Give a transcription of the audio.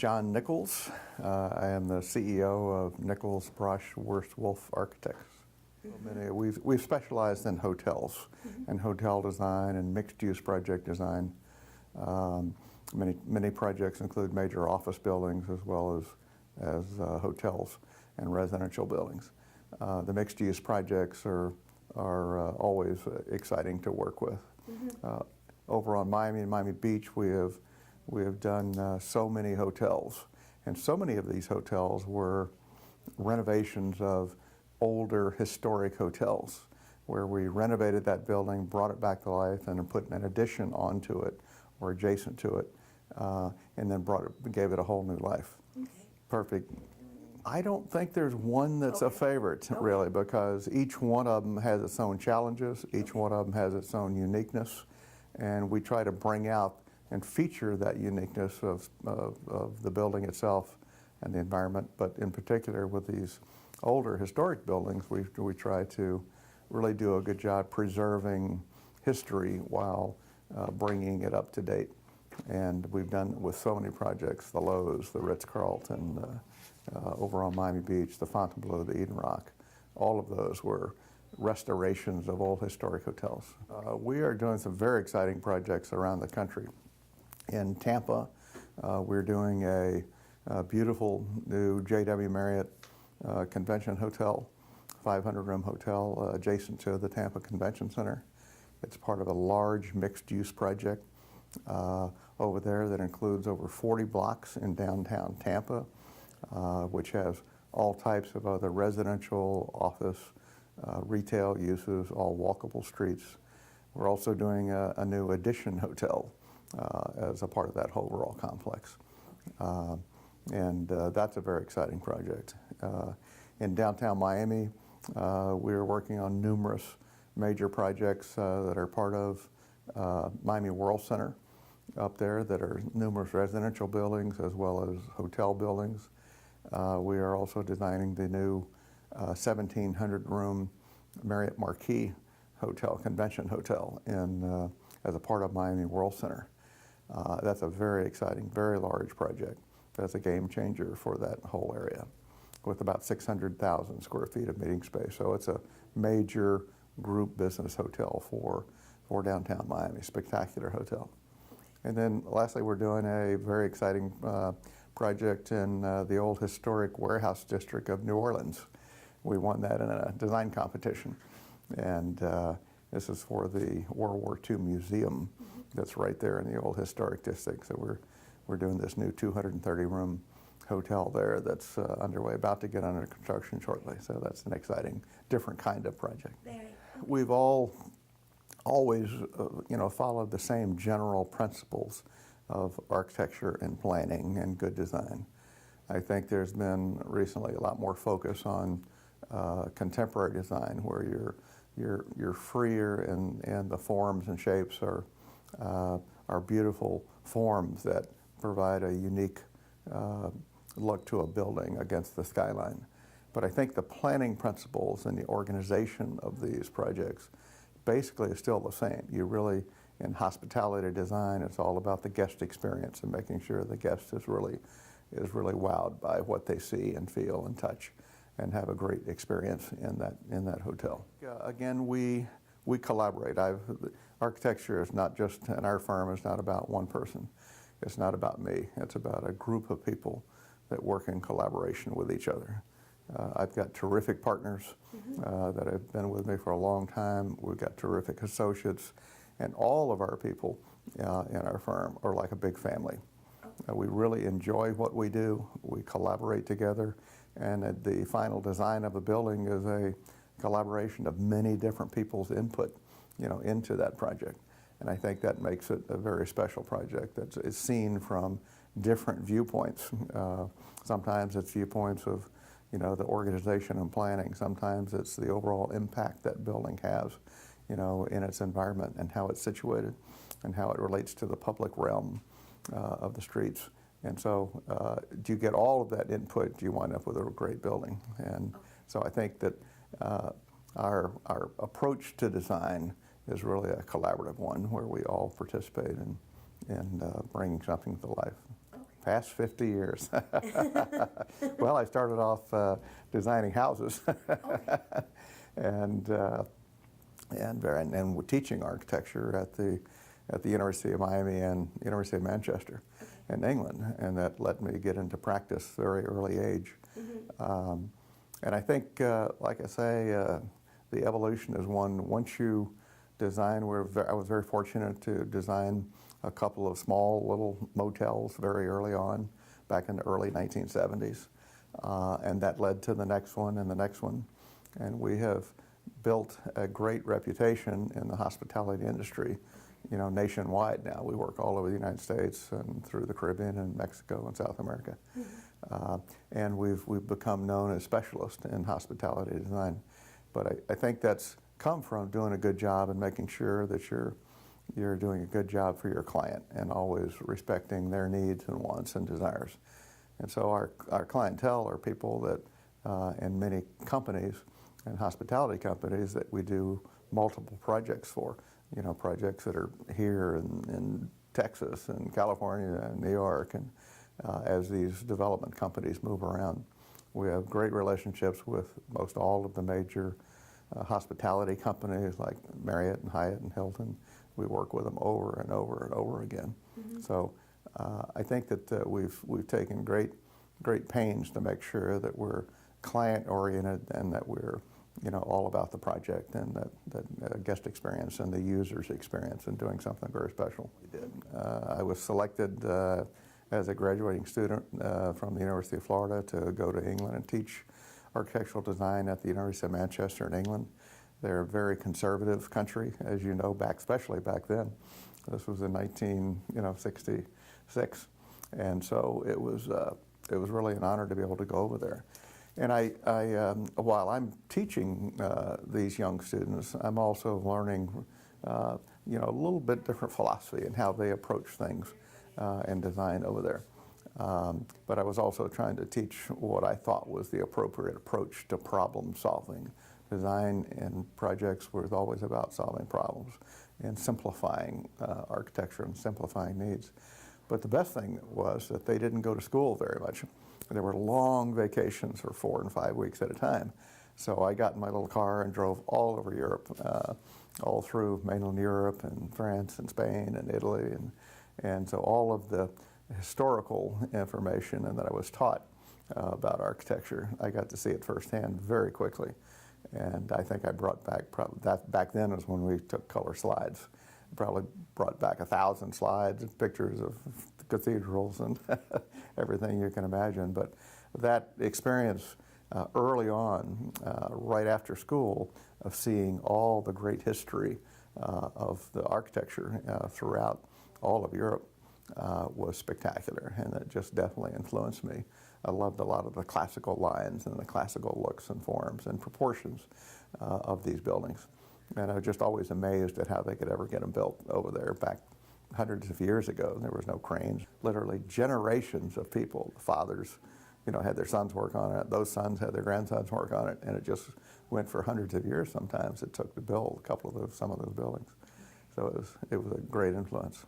John Nichols. I am the CEO of Nichols, Brosch, Wurst, Wolfe Architects. We've specialized in hotels and hotel design and mixed-use project design. Many projects include major office buildings as well as hotels and residential buildings. The mixed-use projects are always exciting to work with. Over on Miami and Miami Beach, we have done so many hotels, and so many of these hotels were renovations of older historic hotels where we renovated that building, brought it back to life, and put an addition onto it or adjacent to it, and then gave it a whole new life. Okay. Perfect. I don't think there's one that's a favorite, really, because each one of them has its own challenges, each one of them has its own uniqueness, and we try to bring out and feature that uniqueness of the building itself and the environment. But in particular with these older historic buildings, we try to really do a good job preserving history while bringing it up to date. And we've done with so many projects, the Loews, the Ritz Carlton, over on Miami Beach, the Fontainebleau, the Eden Roc. All of those were restorations of old historic hotels. We are doing some very exciting projects around the country. In Tampa, we're doing a beautiful new JW Marriott convention hotel, 500-room hotel adjacent to the Tampa Convention Center. It's part of a large mixed-use project over there that includes over 40 blocks in downtown Tampa, which has all types of other residential, office, retail uses, all walkable streets. We're also doing a new Addition hotel as a part of that overall complex. And that's a very exciting project. In downtown Miami, we're working on numerous major projects that are part of Miami World Center up there that are numerous residential buildings as well as hotel buildings. We are also designing the new 1,700-room Marriott Marquis Hotel, Convention Hotel, as a part of Miami World Center. That's a very exciting, very large project. That's a game changer for that whole area with about 600,000 square feet of meeting space. So it's a major group business hotel for downtown Miami, spectacular hotel. And then lastly, we're doing a very exciting project in the old historic warehouse district of New Orleans. We won that in a design competition. And this is for the World War II museum that's right there in the old historic district. So we're doing this new 230-room hotel there that's underway, about to get under construction shortly. So that's an exciting, different kind of project. We've always followed the same general principles of architecture and planning and good design. I think there's been recently a lot more focus on contemporary design, where you're freer and the forms and shapes are beautiful forms that provide a unique look to a building against the skyline. But I think the planning principles and the organization of these projects basically is still the same. You really, in hospitality design, it's all about the guest experience and making sure the guest is really wowed by what they see and feel and touch, and have a great experience in that hotel. Again, we collaborate. Architecture is not just, in our firm, is not about one person. It's not about me. It's about a group of people that work in collaboration with each other. I've got terrific partners that have been with me for a long time. We've got terrific associates, and all of our people in our firm are like a big family. We really enjoy what we do. We collaborate together, and the final design of a building is a collaboration of many different people's input, into that project. And I think that makes it a very special project that is seen from different viewpoints. Sometimes it's viewpoints of, the organization and planning. Sometimes it's the overall impact that building has, in its environment and how it's situated and how it relates to the public realm of the streets. And so do you get all of that input, do you wind up with a great building. And so I think that our approach to design is really a collaborative one where we all participate in bringing something to life. Okay. Past 50 years. Well, I started off designing houses and teaching architecture at the University of Miami and University of Manchester in England, and that let me get into practice very early age. And I think, like I say, the evolution is one. Once you design, I was very fortunate to design a couple of small little motels very early on, back in the early 1970s. And that led to the next one and the next one. And we have built a great reputation in the hospitality industry, nationwide now. We work all over the United States and through the Caribbean and Mexico and South America. And we've become known as specialists in hospitality design. But I think that's come from doing a good job and making sure that you're doing a good job for your client and always respecting their needs and wants and desires. And so our clientele are people that, in many companies and hospitality companies, that we do multiple projects for. Projects that are here in Texas and California and New York, and as these development companies move around. We have great relationships with most all of the major hospitality companies like Marriott and Hyatt and Hilton. We work with them over and over and over again. So I think that we've taken great pains to make sure that we're client-oriented and that we're all about the project and that guest experience and the user's experience and doing something very special. We did. I was selected as a graduating student from the University of Florida to go to England and teach architectural design at the University of Manchester in England. They're a very conservative country, as you know, especially back then. This was in 1966, and so it was really an honor to be able to go over there. And while I'm teaching these young students, I'm also learning, a little bit different philosophy in how they approach things and design over there. But I was also trying to teach what I thought was the appropriate approach to problem solving. Design and projects were always about solving problems and simplifying architecture and simplifying needs. But the best thing was that they didn't go to school very much. There were long vacations for 4 and 5 weeks at a time. So I got in my little car and drove all over Europe, all through mainland Europe and France and Spain and Italy. And so all of the historical information and that I was taught about architecture, I got to see it firsthand very quickly. And I think I brought back, back then was when we took color slides. Probably brought back 1,000 slides, pictures of cathedrals and everything you can imagine. But that experience early on, right after school, of seeing all the great history of the architecture throughout all of Europe was spectacular, and it just definitely influenced me. I loved a lot of the classical lines and the classical looks and forms and proportions of these buildings. And I was just always amazed at how they could ever get them built over there back hundreds of years ago. There was no cranes. Literally generations of people, the fathers, had their sons work on it. Those sons had their grandsons work on it, and it just went for hundreds of years sometimes it took to build some of those buildings. So it was a great influence.